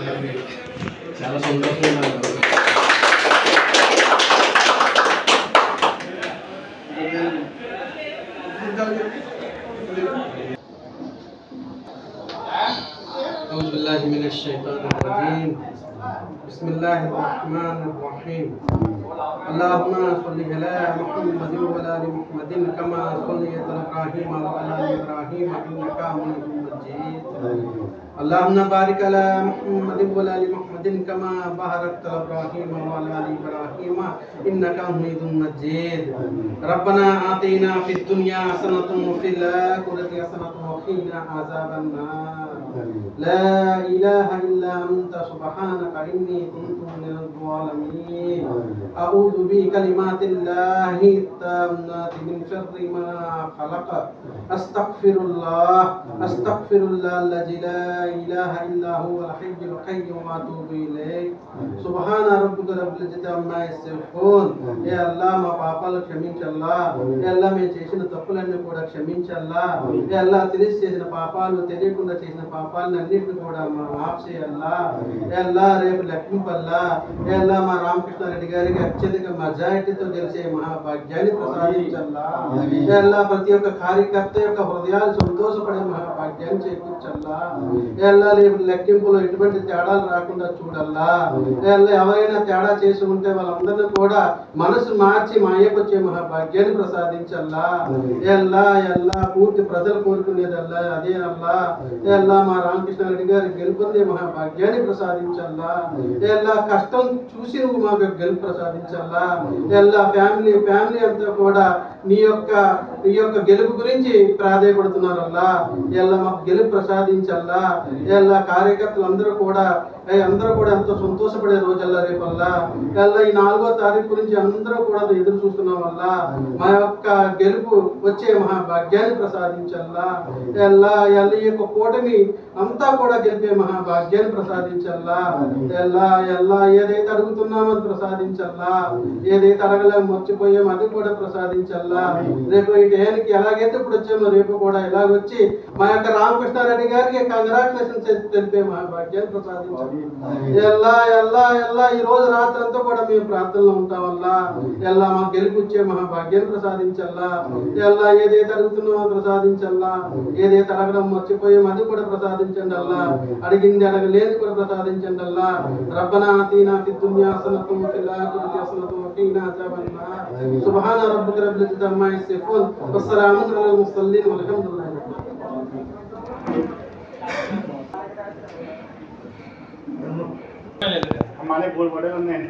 చాలా సంతోషంగా أعوذ بالله من الشيطان الرجيم بسم الله الرحمن الرحيم اللهم صل على محمد وعلى ال محمد كما صليت على ابراهيم وعلى ال ابراهيم انك حميد مجيد اللهم بارك على محمد وعلى ال محمد كما باركت على ابراهيم وعلى ال ابراهيم انك حميد مجيد ربنا آتنا في الدنيا حسنة وفي الآخرة حسنة وقنا عذاب النار لا إله إلا أنت سبحانك إني كنت من الظالمين أعوذ بكلمات الله التامات من شر ما خلق أستغفر الله الذي لا إله إلا هو الحي القيوم وأتوب إليه سبحان ربك رب العزة عما يصفون يا الله ما పాపాలు క్షమించల్లా యా అల్లా మేము చేసిన తప్పులన్నీ కూడా క్షమించల్లా యా అల్లా తెలిసి చేసిన పాపాలు తెలియకుండా చేసిన పాపాలను అన్నిటిని కూడా మాఫ్ చేయల్లా యా అల్లా రేపు లక్ష్మీపల్లా యా అల్లా మా రామకృష్ణారెడ్డి గారికి అత్యధిక మెజారిటీతో గెలిచే మహాభాగ్యాన్ని ప్రసాదించల్లా యా అల్లా ప్రతి ఒక్క కార్యకర్త యొక్క హృదయాలు సంతోషపడే మహాభాగ్యాన్ని చేకూర్చల్లా యా అల్లా రేపు లెక్కింపులో ఎటువంటి తేడాలు రాకుండా చూడల్లా యా అల్లా ఎవరైనా తేడా చేసి ఉంటే వాళ్ళందరినీ కూడా మనసు మార్చి మాయకొచ్చే మహాభాగ్యాన్ని ప్రసాదించల్లా యా అల్లా యా అల్లా పూర్తి ప్రజలు కోరుకునేదల్లా అదే అల్లా యా అల్లా మా రామకృష్ణారెడ్డి గారి గెలుపొందే మహాభాగ్యాన్ని ప్రసాదించల్లా యా అల్లా కష్టం చూసి నువ్వు మాకు గెలుపు ప్రసాదించల్లా యా అల్లా ఫ్యామిలీ అంతా కూడా నీ యొక్క గెలుపు గురించి ప్రాధేయపడుతున్నారల్లా యా అల్లా మాకు గెలుపు ప్రసాదించల్లా యా అల్లా కార్యకర్తలు అందరూ కూడా ఎంతో సంతోషపడే రోజల్లా రేపల్లా యా అల్లా ఈ 4వ తారీఖు గురించి అందరూ కూడా ఎదురు చూస్తున్నాం వల్ల మా యొక్క గెలుపు వచ్చే మహాభాగ్యాన్ని ప్రసాదించల్లా యా అల్లా ఈ యొక్క కూటమి అంతా కూడా గెలిపే మహాభాగ్యాన్ని ప్రసాదించల్లా యా అల్లా ఏదైతే అడుగుతున్నామో అది ప్రసాదించల్లా ఏదైతే అడగలేము మర్చిపోయామో అది కూడా ప్రసాదించల్లా రేపు ఈ టయానికి ఎలాగైతే ఇప్పుడు వచ్చామో రేపు కూడా ఎలాగొచ్చి మా యొక్క రామకృష్ణారెడ్డి గారికి కంగ్రాచులేషన్స్ తెలిపే మహాభాగ్యాన్ని ప్రసాదించాలి ఈ రోజు రాత్రి అంతా కూడా మేము ప్రార్థనలో ఉంటాం వల్ల ఎల్లా మాకు గెలుపుచ్చే మహాభాగ్యాన్ని ప్రసాదించల్లా ఎల్లా ఏదైతే అడుగుతున్నామో ప్రసాదించల్లా ఏదైతే అడగడం మర్చిపోయామో అది కూడా ప్రసాదించండి అల్లా అడిగింది అడగలేదు కూడా ప్రసాదించండి అల్లా రబ్బనా ఆతీనా ఫిద్ దున్యా హసనతుం వఫిల్ ఆఖిరతి హసనతుం వఖీనా అజాబన్నార్ సుబ్హాన రబ్బిక రబ్బిల్ ఇజ్జతి అమ్మా యసిఫూన్ వస్సలామున్ అలల్ ముర్సలీన్ వల్హమ్దులిల్లాహి हमारे बोल बड़े होने हैं